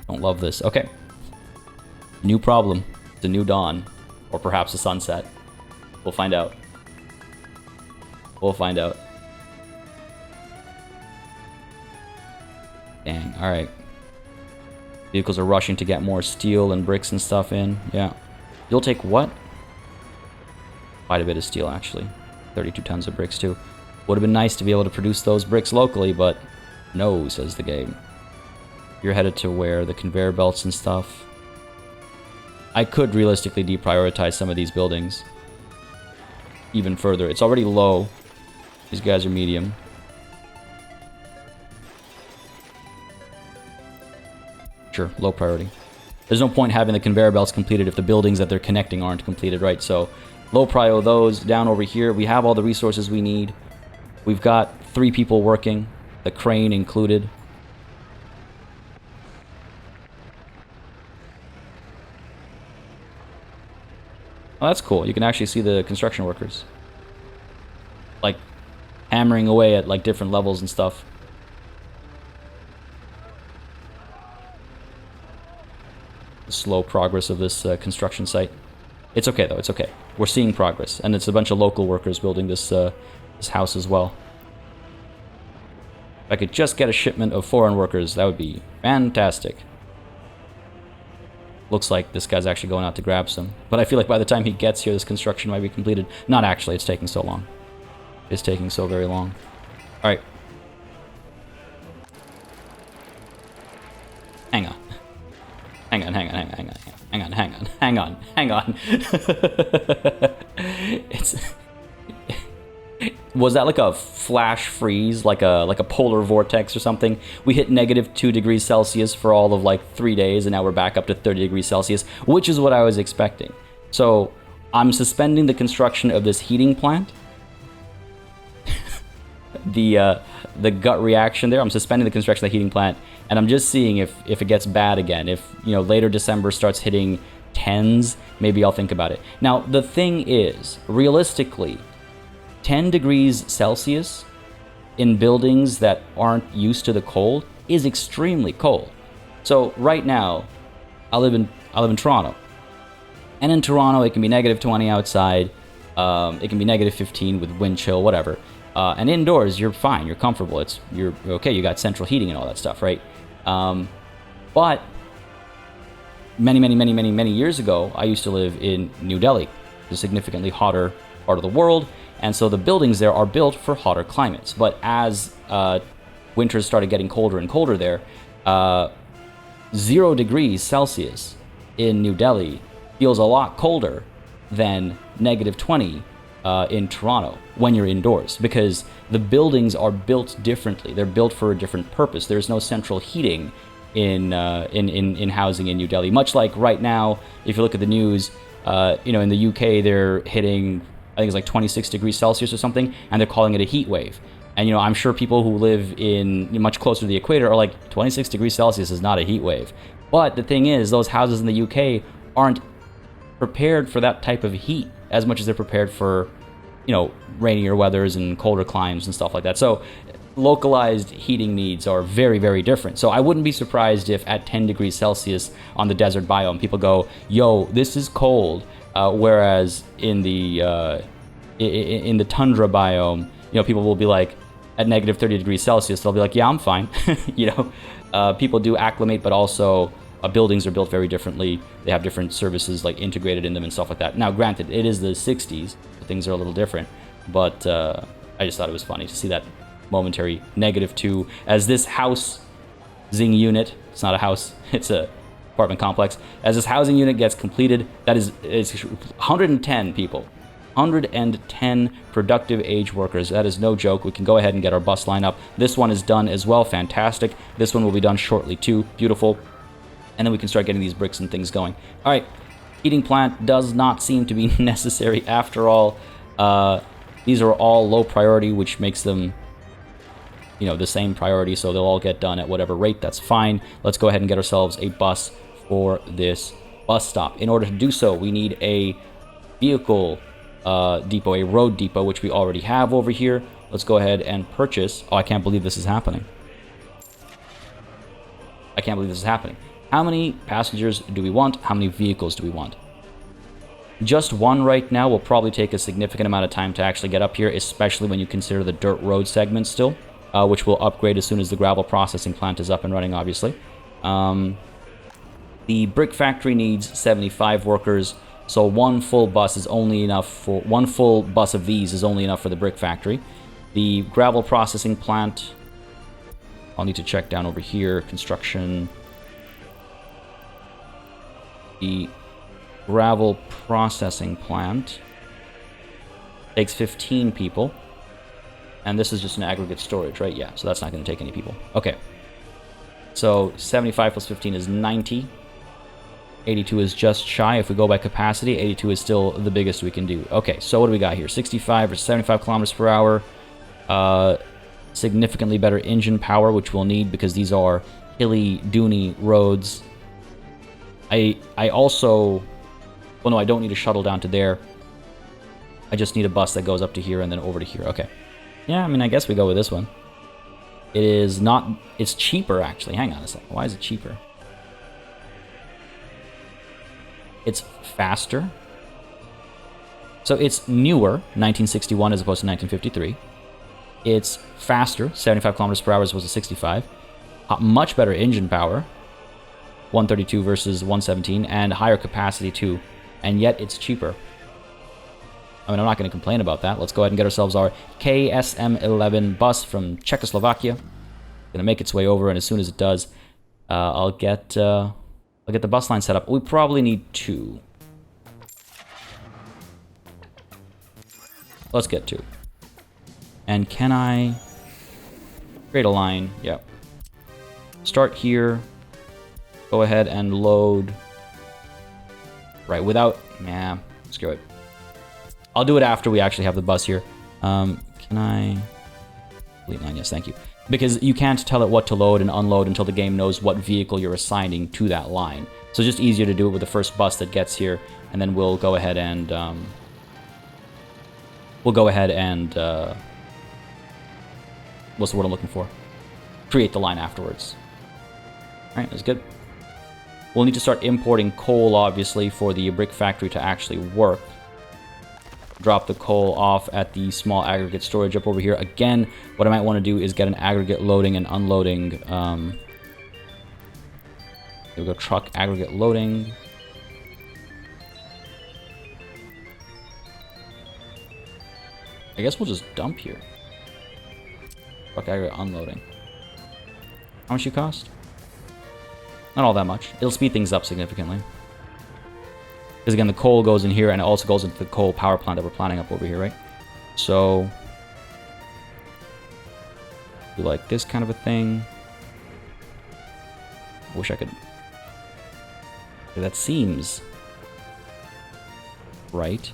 Don't love this. Okay. New problem. It's a new dawn. Or perhaps a sunset. We'll find out. We'll find out. Dang, alright. Vehicles are rushing to get more steel and bricks and stuff in. Yeah. You'll take what? Quite a bit of steel, actually. 32 tons of bricks, too. Would have been nice to be able to produce those bricks locally, but no, says the game. You're headed to where? The conveyor belts and stuff. I could realistically deprioritize some of these buildings even further. It's already low. These guys are medium. Sure, low priority. There's no point having the conveyor belts completed if the buildings that they're connecting aren't completed, right? So, low prio those. Down over here, we have all the resources we need. We've got 3 people working, the crane included. Oh, that's cool. You can actually see the construction workers, like, hammering away at, like, different levels and stuff. The slow progress of this construction site. It's okay, though. It's okay. We're seeing progress, and it's a bunch of local workers building this this house as well. If I could just get a shipment of foreign workers, that would be fantastic. Looks like this guy's actually going out to grab some. But I feel like by the time he gets here, this construction might be completed. Not actually, it's taking so long. It's taking so very long. Alright. Hang on. Hang on. It's... Was that like a flash freeze, like a polar vortex or something? We hit -2 degrees Celsius for all of like 3 days, and now we're back up to 30 degrees Celsius, which is what I was expecting. So I'm suspending the construction of this heating plant. The gut reaction there. I'm suspending the construction of the heating plant, and I'm just seeing if it gets bad again. If, you know, later December starts hitting 10s, maybe I'll think about it. Now the thing is, realistically, 10 degrees Celsius in buildings that aren't used to the cold is extremely cold. So right now, I live in Toronto, and in Toronto it can be -20 outside. It can be -15 with wind chill, whatever. And indoors you're fine, you're comfortable. You're okay. You got central heating and all that stuff, right? But many years ago, I used to live in New Delhi, the significantly hotter part of the world. And so the buildings there are built for hotter climates. But as winters started getting colder and colder there, 0 degrees Celsius in New Delhi feels a lot colder than -20 in Toronto when you're indoors, because the buildings are built differently. They're built for a different purpose. There's no central heating in housing in New Delhi. Much like right now, if you look at the news, you know, in the UK they're hitting, I think it's like 26 degrees Celsius or something, and they're calling it a heat wave. And, you know, I'm sure people who live in much closer to the equator are like, 26 degrees Celsius is not a heat wave. But the thing is, those houses in the UK aren't prepared for that type of heat as much as they're prepared for, you know, rainier weathers and colder climes and stuff like that. So localized heating needs are very different. So I wouldn't be surprised if at 10 degrees Celsius on the desert biome, people go, yo, this is cold. Whereas in the tundra biome, you know, people will be like, at -30 degrees Celsius, they'll be like, yeah, I'm fine. You know, people do acclimate, but also buildings are built very differently. They have different services like integrated in them and stuff like that. Now, granted, it is the 60s, so things are a little different, but I just thought it was funny to see that momentary -2 as this housing unit, it's not a house, it's a apartment complex, as this housing unit gets completed. That is, it's 110 people, 110 productive age workers. That is no joke. We can go ahead and get our bus line up. This one is done as well. Fantastic. This one will be done shortly too. Beautiful. And then we can start getting these bricks and things going. All right, heating plant does not seem to be necessary after all. These are all low priority, which makes them, you know, the same priority, so they'll all get done at whatever rate. That's fine. Let's go ahead and get ourselves a bus for this bus stop. In order to do so, we need a vehicle depot, a road depot, which we already have over here. Let's go ahead and purchase. Oh, I can't believe this is happening. I can't believe this is happening. How many passengers do we want? How many vehicles do we want? Just one right now will probably take a significant amount of time to actually get up here, especially when you consider the dirt road segment still, which will upgrade as soon as the gravel processing plant is up and running, obviously. The brick factory needs 75 workers, so one full bus is only enough for... One full bus of these is only enough for the brick factory. The gravel processing plant... I'll need to check down over here. Construction... The gravel processing plant takes 15 people. And this is just an aggregate storage, right? Yeah, so that's not going to take any people. Okay. So 75 plus 15 is 90. 82 is just shy. If we go by capacity, 82 is still the biggest we can do. Okay, so what do we got here? 65 or 75 kilometers per hour. Significantly better engine power, which we'll need because these are hilly, duny roads. I also... Well, no, I don't need a shuttle down to there. I just need a bus that goes up to here and then over to here. Okay. Yeah, I mean, I guess we go with this one. It is not... It's cheaper, actually. Hang on a second. Why is it cheaper? It's faster. So it's newer, 1961 as opposed to 1953. It's faster, 75 kilometers per hour as opposed to 65. Much better engine power, 132 versus 117, and higher capacity too. And yet it's cheaper. I mean, I'm not going to complain about that. Let's go ahead and get ourselves our KSM-11 bus from Czechoslovakia. Going to make its way over, and as soon as it does, I'll get the bus line set up. We probably need 2. Let's get 2. And can I create a line? Yep. Start here. Go ahead and load. Right, without... Nah, screw it. I'll do it after we actually have the bus here. Can I... Delete line, yes, thank you. Because you can't tell it what to load and unload until the game knows what vehicle you're assigning to that line. So it's just easier to do it with the first bus that gets here, and then we'll go ahead and... what's the word I'm looking for? Create the line afterwards. Alright, that's good. We'll need to start importing coal, obviously, for the brick factory to actually work. Drop the coal off at the small aggregate storage up over here. Again, what I might want to do is get an aggregate loading and unloading. There we go, truck aggregate loading. I guess we'll just dump here. Truck aggregate unloading. How much you cost? Not all that much. It'll speed things up significantly. Because again, the coal goes in here and it also goes into the coal power plant that we're planning up over here, right? So, do like this kind of a thing. I wish I could... That seems right.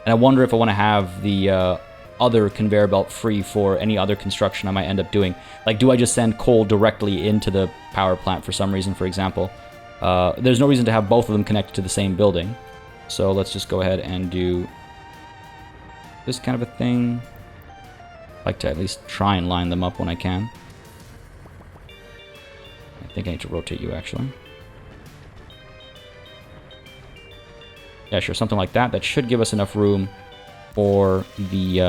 And I wonder if I want to have the other conveyor belt free for any other construction I might end up doing. Like, do I just send coal directly into the power plant for some reason, for example? There's no reason to have both of them connected to the same building. So let's just go ahead and do this kind of a thing. I like to at least try and line them up when I can. I think I need to rotate you, actually. Yeah, sure, something like that. That should give us enough room for the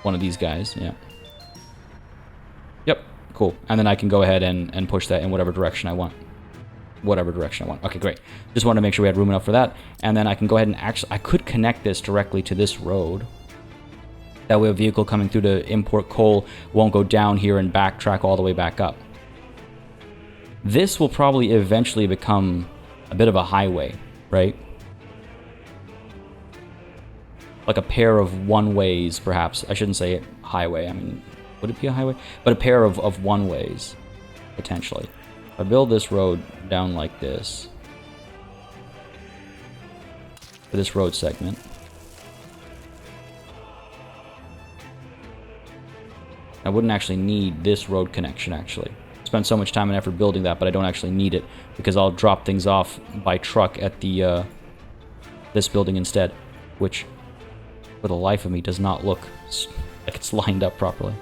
one of these guys, yeah. Yep, cool. And then I can go ahead and push that in whatever direction I want. Whatever direction I want. Okay, great. Just wanted to make sure we had room enough for that. And then I can go ahead and actually... I could connect this directly to this road. That way a vehicle coming through to import coal won't go down here and backtrack all the way back up. This will probably eventually become a bit of a highway, right? Like a pair of one-ways, perhaps. I shouldn't say highway. I mean, would it be a highway? But a pair of one-ways, potentially. If I build this road down like this, for this road segment, I wouldn't actually need this road connection, actually. Spend so much time and effort building that, but I don't actually need it, because I'll drop things off by truck at the this building instead, which, for the life of me, does not look like it's lined up properly.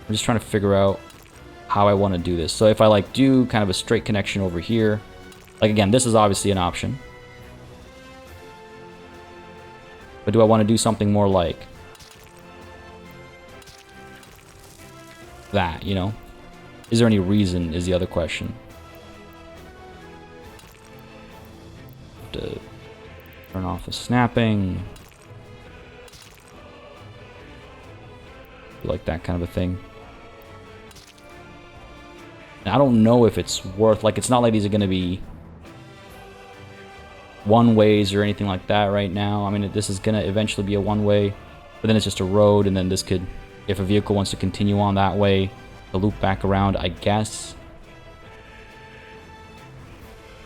I'm just trying to figure out how I want to do this. So if I like do kind of a straight connection over here, like again, this is obviously an option. But do I want to do something more like that, you know? Is there any reason, is the other question. To turn off the snapping. Like that kind of a thing. I don't know if it's worth, like, it's not like these are going to be one-ways or anything like that right now. I mean, this is going to eventually be a one-way, but then it's just a road, and then this could, if a vehicle wants to continue on that way, to loop back around, I guess.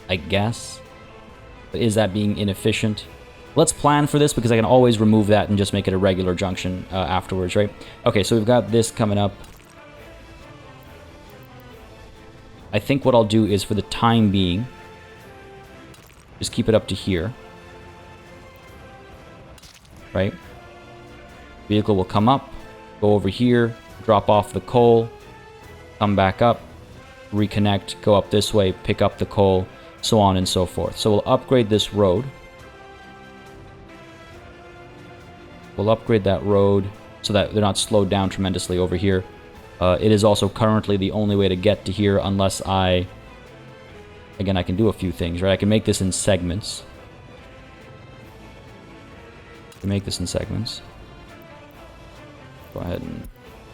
But is that being inefficient? Let's plan for this, because I can always remove that and just make it a regular junction afterwards, right? Okay, so we've got this coming up. I think what I'll do is, for the time being, just keep it up to here. Right? Vehicle will come up, go over here, drop off the coal, come back up, reconnect, go up this way, pick up the coal, so on and so forth. So we'll upgrade this road. We'll upgrade that road so that they're not slowed down tremendously over here. It is also currently the only way to get to here unless I... Again, I can do a few things, right? I can make this in segments. Go ahead and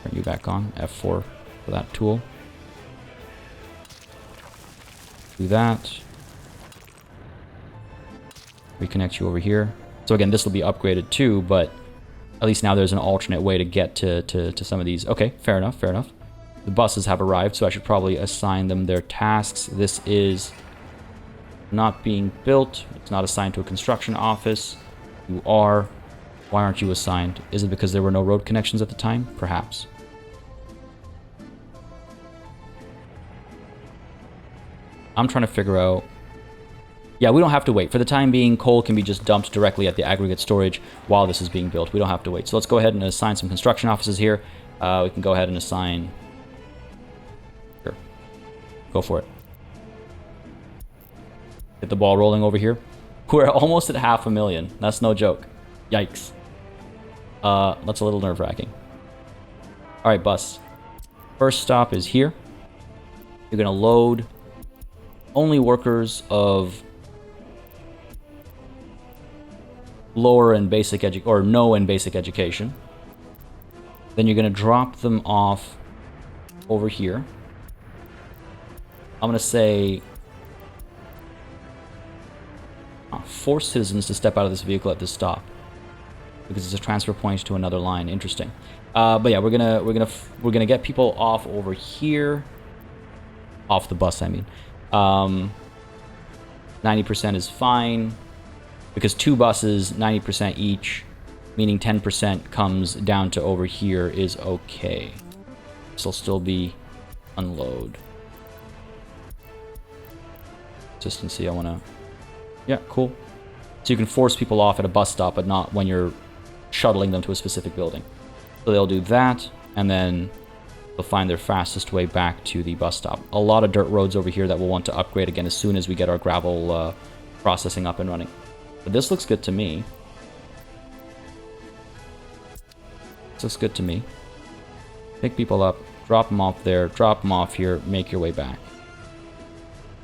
turn you back on. F4 for that tool. Do that. Reconnect you over here. So again, this will be upgraded too, but at least now there's an alternate way to get to some of these. Okay, fair enough, fair enough. The buses have arrived, so I should probably assign them their tasks. This is not being built. It's not assigned to a construction office. You are. Why aren't you assigned? Is it because there were no road connections at the time? Perhaps. I'm trying to figure out... Yeah, we don't have to wait. For the time being, coal can be just dumped directly at the aggregate storage while this is being built. We don't have to wait. So let's go ahead and assign some construction offices here. We can go ahead and assign... Sure. Go for it. Get the ball rolling over here. We're almost at 500,000. That's no joke. Yikes. That's a little nerve-wracking. Alright, bus. First stop is here. You're going to load only workers of lower and basic no and basic education. Then you're going to drop them off over here. I'm going to say force citizens to step out of this vehicle at this stop because it's a transfer point to another line. Interesting. But yeah, we're gonna get people off over here, off the bus. I mean, 90% is fine because 2 buses, 90% each, meaning 10% comes down to over here is okay. This will still be unload. Consistency. I wanna. Yeah, cool. So you can force people off at a bus stop, but not when you're shuttling them to a specific building. So they'll do that, and then they'll find their fastest way back to the bus stop. A lot of dirt roads over here that we'll want to upgrade again as soon as we get our gravel processing up and running. But this looks good to me. This looks good to me. Pick people up, drop them off there, drop them off here, make your way back.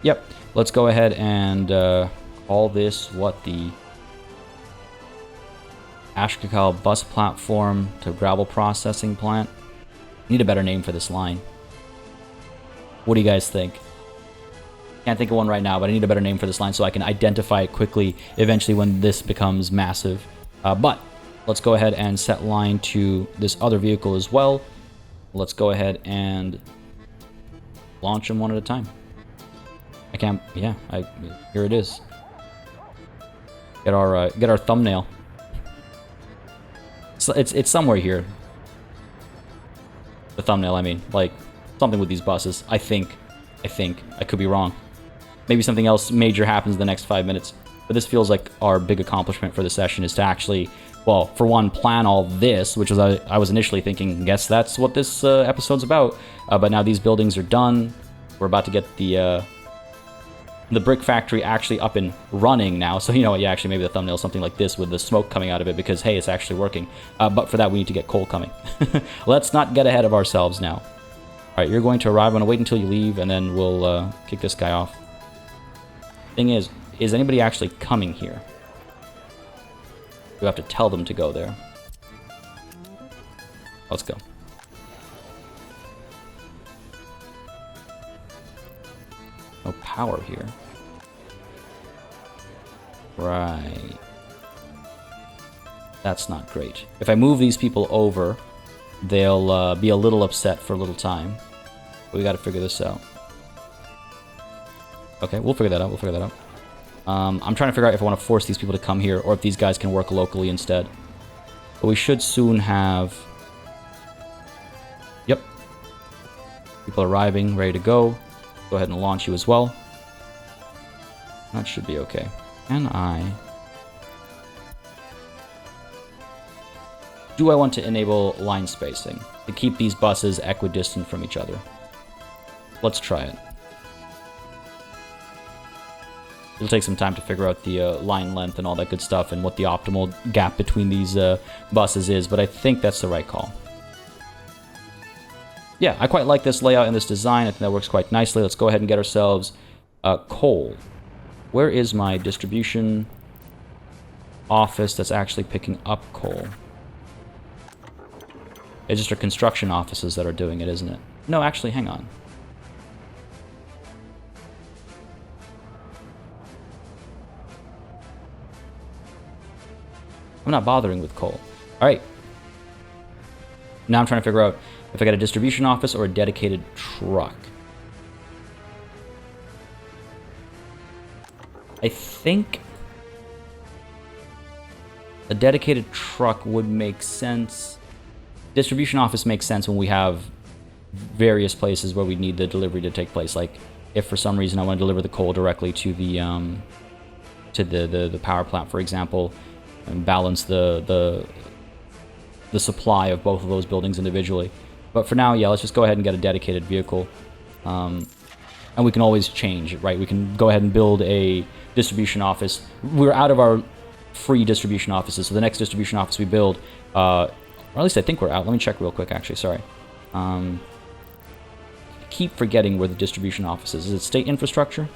Yep, let's go ahead and call this what, the Ashkakal bus platform to gravel processing plant. Need a better name for this line. What do you guys think? Can't think of one right now, but I need a better name for this line so I can identify it quickly eventually when this becomes massive. But let's go ahead and set line to this other vehicle as well. Let's go ahead and launch them one at a time. I can't. Yeah, here it is. Get our thumbnail. So it's somewhere here. The thumbnail, I mean, like something with these buses. I think. I could be wrong. Maybe something else major happens in the next 5 minutes. But this feels like our big accomplishment for the session is to actually, well, for one, plan all this, which was I was initially thinking, guess that's what this episode's about. But now these buildings are done. We're about to get the the brick factory actually up and running now. So, you know what, yeah, actually maybe the thumbnail is something like this with the smoke coming out of it because, hey, it's actually working. But for that, we need to get coal coming. Let's not get ahead of ourselves now. All right, you're going to arrive. I'm going to wait until you leave, and then we'll kick this guy off. Thing is anybody actually coming here? We have to tell them to go there. Let's go. No power here. Right. That's not great. If I move these people over, they'll be a little upset for a little time. But we gotta figure this out. Okay, we'll figure that out, I'm trying to figure out if I want to force these people to come here, or if these guys can work locally instead. But we should soon have... Yep. People arriving, ready to go. Go ahead and launch you as well. That should be okay. Can I... Do I want to enable line spacing to keep these buses equidistant from each other? Let's try it. It'll take some time to figure out the line length and all that good stuff and what the optimal gap between these buses is, but I think that's the right call. Yeah, I quite like this layout and this design. I think that works quite nicely. Let's go ahead and get ourselves coal. Where is my distribution office that's actually picking up coal? It's just our construction offices that are doing it, isn't it? No, actually, hang on. I'm not bothering with coal. Alright. Now I'm trying to figure out if I got a distribution office or a dedicated truck. I think a dedicated truck would make sense. Distribution office makes sense when we have various places where we need the delivery to take place. Like if for some reason I want to deliver the coal directly to the power plant, for example, and balance the supply of both of those buildings individually. But for now, yeah, let's just go ahead and get a dedicated vehicle. And we can always change, right? We can go ahead and build a distribution office. We're out of our free distribution offices, so the next distribution office we build, or at least I think we're out. Let me check real quick, actually, sorry. Keep forgetting where the distribution office is. Is it state infrastructure?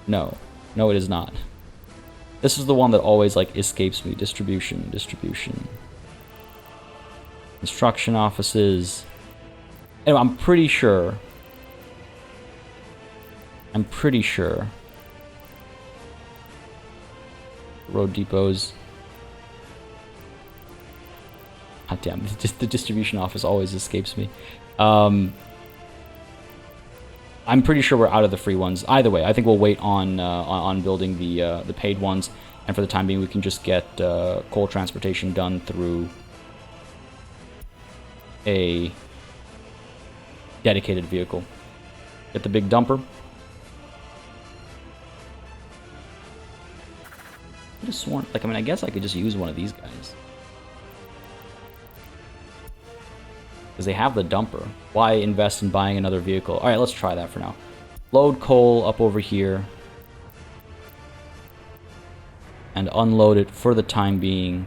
No. No, it is not. This is the one that always, like, escapes me. Distribution. Construction offices. Anyway, I'm pretty sure. Road depots. God damn, the distribution office always escapes me. I'm pretty sure we're out of the free ones. Either way, I think we'll wait on building the paid ones, and for the time being, we can just get coal transportation done through a dedicated vehicle. Get the big dumper. I could have sworn, like, I mean, I guess I could just use one of these guys. Because they have the dumper. Why invest in buying another vehicle? Alright, let's try that for now. Load coal up over here. And unload it for the time being.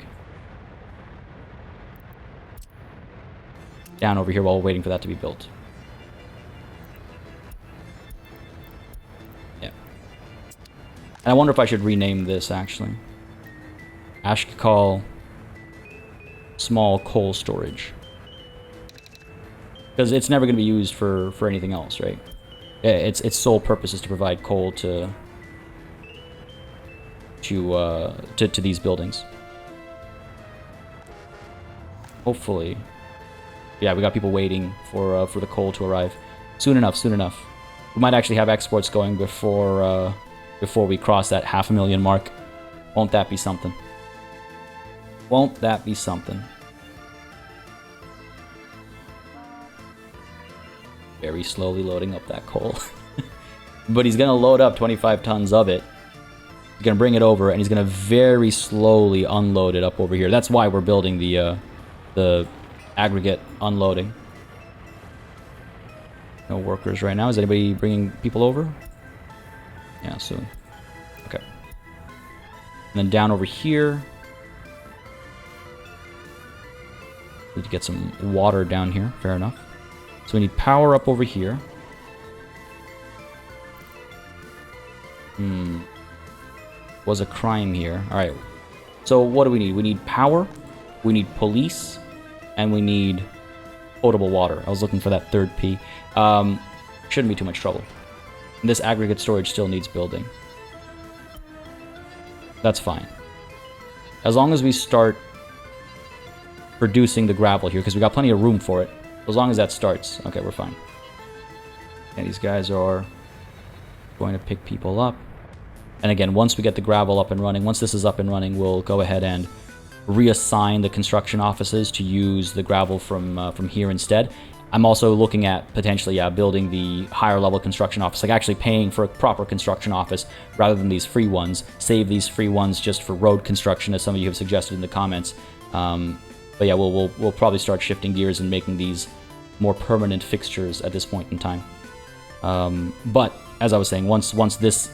Down over here while we're waiting for that to be built. Yeah. And I wonder if I should rename this, actually. Ashkakal Small Coal Storage. Because it's never going to be used for anything else, right? Its sole purpose is to provide coal to these buildings. Hopefully. Yeah, we got people waiting for the coal to arrive. Soon enough. We might actually have exports going before we cross that 500,000 mark. Won't that be something? Won't that be something? Very slowly loading up that coal. But he's going to load up 25 tons of it. He's going to bring it over, and he's going to very slowly unload it up over here. That's why we're building the aggregate unloading. No workers right now. Is anybody bringing people over? Yeah, soon. Okay. And then down over here. Need to get some water down here. Fair enough. So we need power up over here. Was a crime here. Alright. So what do we need? We need power. We need police. And we need potable water. I was looking for that third P. Shouldn't be too much trouble. And this aggregate storage still needs building. That's fine. As long as we start producing the gravel here, because we got plenty of room for it. As long as that starts, okay, we're fine. And these guys are going to pick people up. And again, once we get the gravel up and running, once this is up and running, we'll go ahead and reassign the construction offices to use the gravel from here instead. I'm also looking at potentially, building the higher level construction office, like actually paying for a proper construction office rather than these free ones. Save these free ones just for road construction, as some of you have suggested in the comments. But yeah, we'll probably start shifting gears and making these more permanent fixtures at this point in time. But as I was saying, once this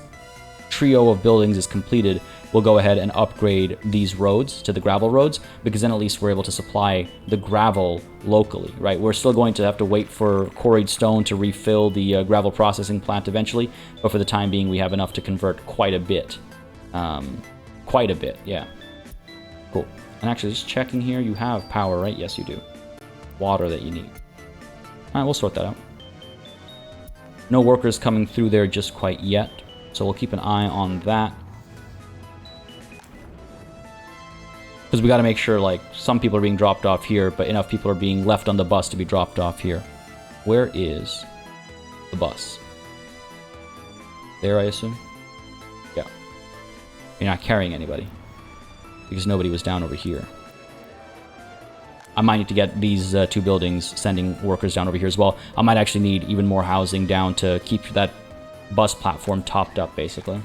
trio of buildings is completed, we'll go ahead and upgrade these roads to the gravel roads, because then at least we're able to supply the gravel locally, right? We're still going to have to wait for quarried stone to refill the gravel processing plant eventually, but for the time being, we have enough to convert quite a bit. Quite a bit, yeah. Cool. And actually, just checking here, you have power, right? Yes, you do. Water that you need. Alright, we'll sort that out. No workers coming through there just quite yet, so we'll keep an eye on that. Because we got to make sure, like, some people are being dropped off here, but enough people are being left on the bus to be dropped off here. Where is the bus? There, I assume? Yeah. You're not carrying anybody, because nobody was down over here. I might need to get these two buildings sending workers down over here as well. I might actually need even more housing down to keep that bus platform topped up, basically.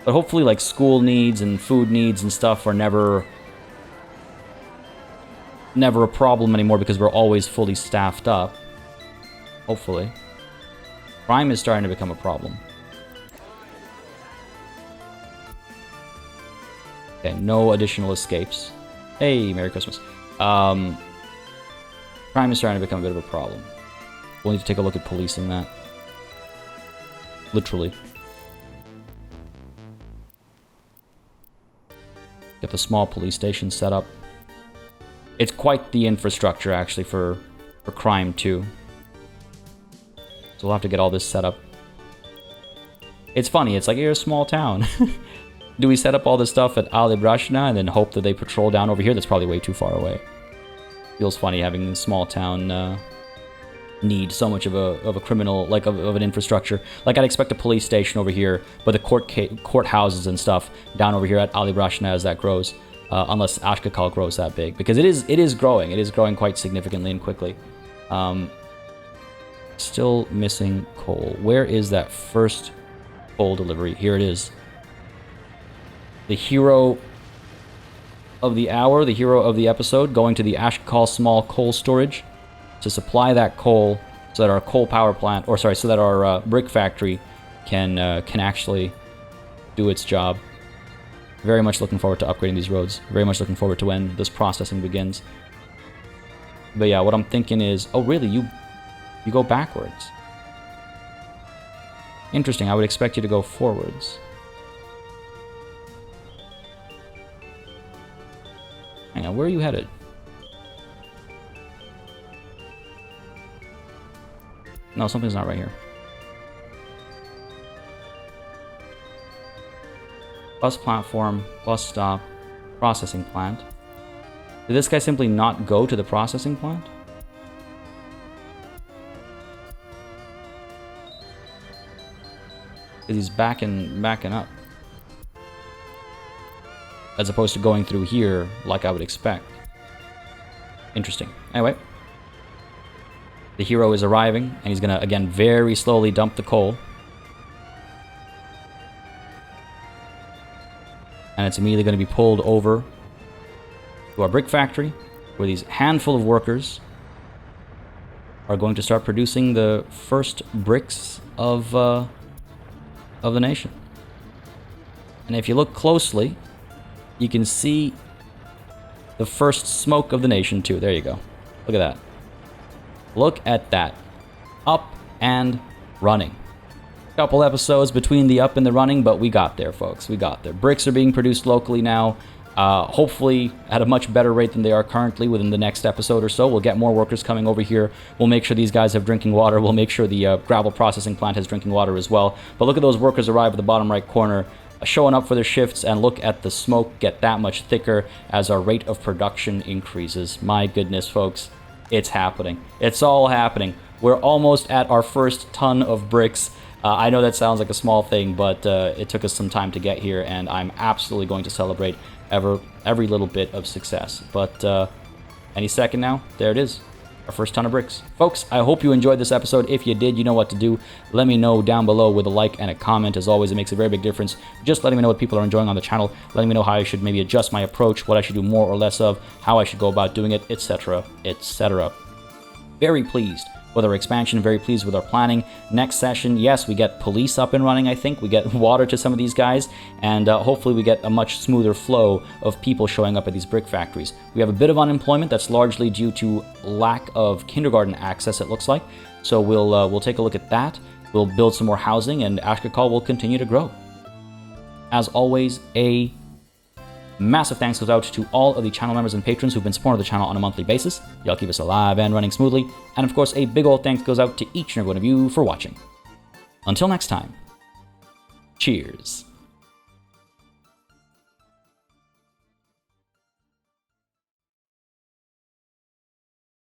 But hopefully, like, school needs and food needs and stuff are never a problem anymore, because we're always fully staffed up. Hopefully. Crime is starting to become a problem. Okay, no additional escapes. Hey, Merry Christmas. Crime is starting to become a bit of a problem. We'll need to take a look at policing that. Literally. Get the small police station set up. It's quite the infrastructure, actually, for crime, too. So we'll have to get all this set up. It's funny, it's like, you're a small town. Do we set up all this stuff at Ali Brashna and then hope that they patrol down over here? That's probably way too far away. Feels funny having a small town need so much of a criminal, like, of an infrastructure. Like, I'd expect a police station over here, but the courthouses and stuff down over here at Ali Brashna as that grows, unless Ashkakal grows that big, because it is growing. It is growing quite significantly and quickly. Still missing coal. Where is that first coal delivery? Here it is. The hero of the hour, the hero of the episode, going to the Ashkakal small coal storage to supply that coal, so that our coal power plant, or sorry, so that our brick factory can actually do its job. Very much looking forward to upgrading these roads. Very much looking forward to when this processing begins. But yeah, what I'm thinking is, oh really, you go backwards. Interesting, I would expect you to go forwards. Hang on, where are you headed? No, something's not right here. Bus platform, bus stop, processing plant. Did this guy simply not go to the processing plant? Because he's backing up. As opposed to going through here like I would expect. Interesting. Anyway. The hero is arriving, and he's gonna, again, very slowly dump the coal. And it's immediately going to be pulled over to our brick factory, where these handful of workers are going to start producing the first bricks of the nation. And if you look closely, you can see the first smoke of the nation too. There you go. Look at that. Look at that. Up and running. Couple episodes between the up and the running, but we got there, folks. We got there. Bricks are being produced locally now. Hopefully at a much better rate than they are currently within the next episode or so. We'll get more workers coming over here. We'll make sure these guys have drinking water. We'll make sure the gravel processing plant has drinking water as well. But look at those workers arrive at the bottom right corner, showing up for their shifts, and look at the smoke get that much thicker as our rate of production increases. My goodness, folks, it's happening. It's all happening. We're almost at our first ton of bricks. I know that sounds like a small thing, but it took us some time to get here, and I'm absolutely going to celebrate every little bit of success. But any second now, there it is. Our first ton of bricks. Folks, I hope you enjoyed this episode. If you did, you know what to do. Let me know down below with a like and a comment. As always, it makes a very big difference. Just letting me know what people are enjoying on the channel, letting me know how I should maybe adjust my approach, what I should do more or less of, how I should go about doing it, etc., etc. Very pleased with our expansion, very pleased with our planning. Next session, yes, we get police up and running, I think. We get water to some of these guys, and hopefully we get a much smoother flow of people showing up at these brick factories. We have a bit of unemployment that's largely due to lack of kindergarten access, it looks like. So we'll take a look at that. We'll build some more housing, and Ashkakal will continue to grow. As always, a massive thanks goes out to all of the channel members and patrons who've been supporting the channel on a monthly basis. Y'all keep us alive and running smoothly. And of course, a big old thanks goes out to each and every one of you for watching. Until next time, cheers.